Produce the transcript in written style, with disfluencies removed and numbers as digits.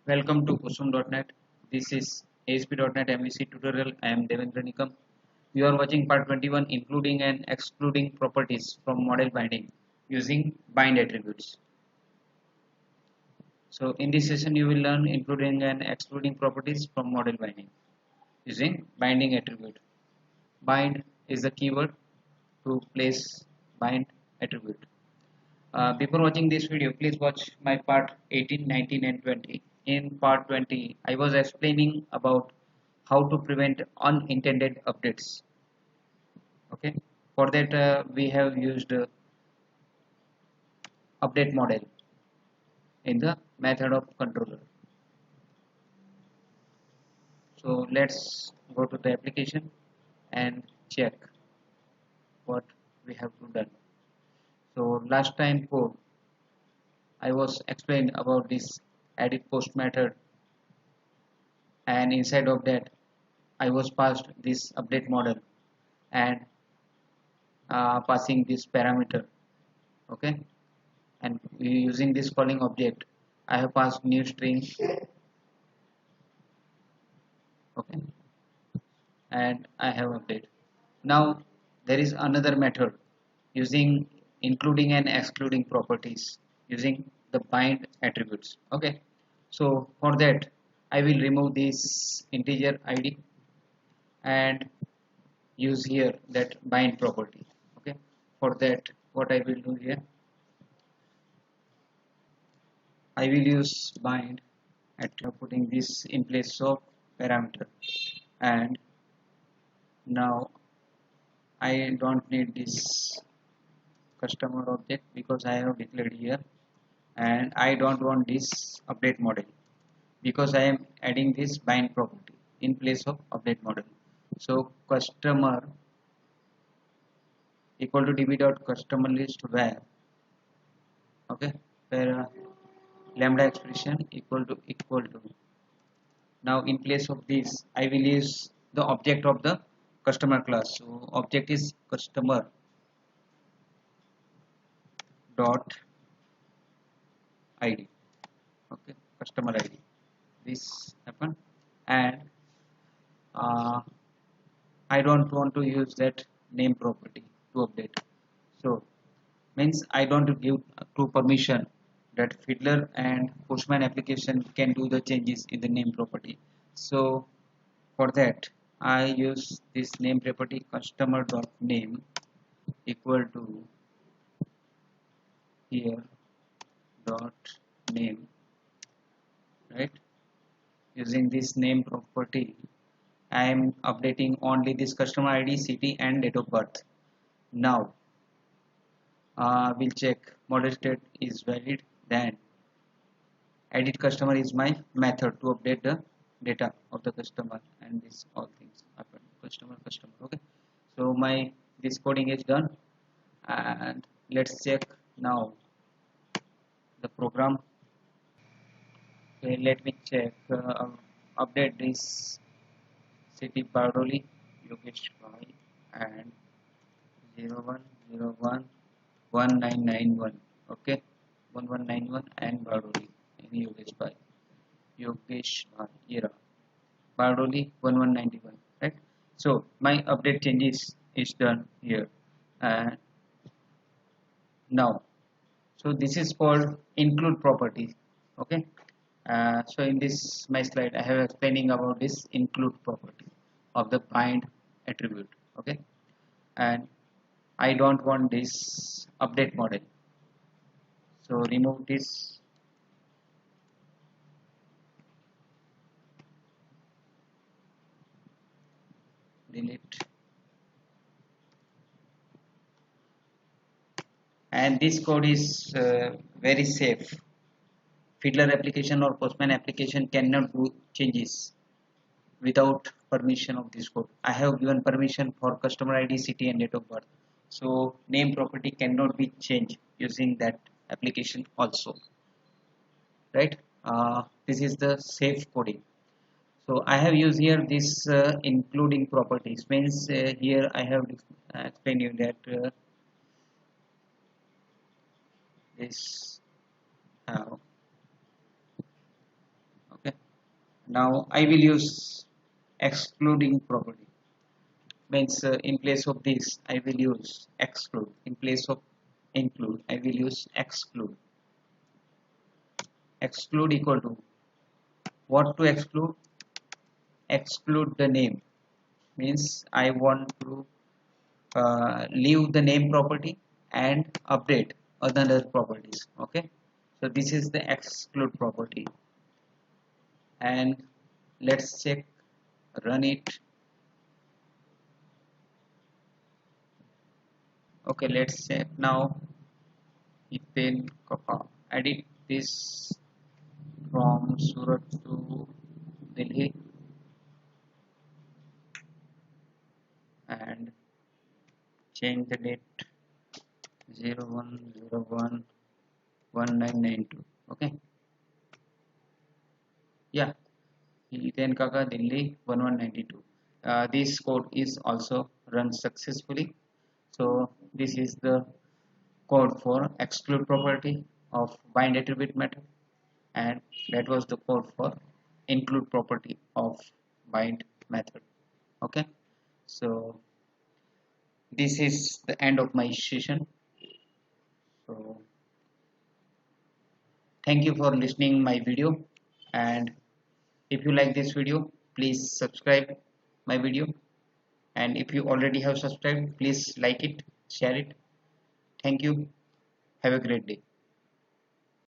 Welcome to Kusum.net. This is ASP.NET MVC tutorial. I am Devendra Nikam. You are watching part 21, including and excluding properties from model binding using bind attributes. So in this session you will learn including and excluding properties from model binding using binding attribute. Bind is the keyword to place bind attribute. Before watching this video, please watch my part 18, 19 and 20. In part 20, I was explaining about how to prevent unintended updates. Okay, for that we have used update model in the method of controller. So let's go to the application and check what we have to done. So last time code I was explained about this edit post method, and inside of that I was passed this update model and passing this parameter. Okay, and using this calling object I have passed new string. Okay, and I have update. Now there is another method using including and excluding properties using the bind attributes. Okay, so for that I will remove this integer id and use here that bind property. Okay, for that what I will do here, I will use bind at putting this in place of parameter, and now I don't need this customer object because I have declared here, and I don't want this update model because I am adding this bind property in place of update model. So customer equal to db dot customer list where, okay, where lambda expression equal to. Now in place of this I will use the object of the customer class. So object is customer dot id. Okay, customer id, this happen, and I don't want to use that name property to update. So means I don't give to permission that Fiddler and Postman application can do the changes in the name property. So for that I use this name property customer dot name equal to here dot name, right? Using this name property I am updating only this customer ID, city and date of birth. Now we'll check model state is valid, then edit customer is my method to update the data of the customer, and this all things happen customer. Okay, so my this coding is done, and let's check now the program. Okay, let me check update this city Bardoli Yogesh Bhai and 01011991. Okay, 1191 and Bardoli and Yogesh Bhai era Bardoli 1191, right? So my update changes is done here, and now so this is called include property. Okay, so in this my slide I have explaining about this include property of the bind attribute. Okay, and I don't want this update model, so remove this, delete, and this code is very safe. Fiddler application or Postman application cannot do changes without permission of this code. I have given permission for customer ID, city and date of birth. So name property cannot be changed using that application also, right? This is the safe coding. So I have used here this including properties, means here I have explained you that this how, Now I will use excluding property. Means in place of this I will use exclude. In place of include I will use exclude. Exclude equal to what to exclude? Exclude the name. Means I want to leave the name property and update other properties. Okay, so this is the exclude property, and let's check, run it. Okay, let's check now. Ethane kappa, edit this from Surat to Delhi and change the date 01/01/1992. Okay, yeah, Ethane Kaka Delhi 1192. This code is also run successfully. So this is the code for exclude property of bind attribute method, and that was the code for include property of bind method. Okay, so this is the end of my session. So thank you for listening my video, and if you like this video, please subscribe my video, and if you already have subscribed, please like it, share it. Thank you. Have a great day.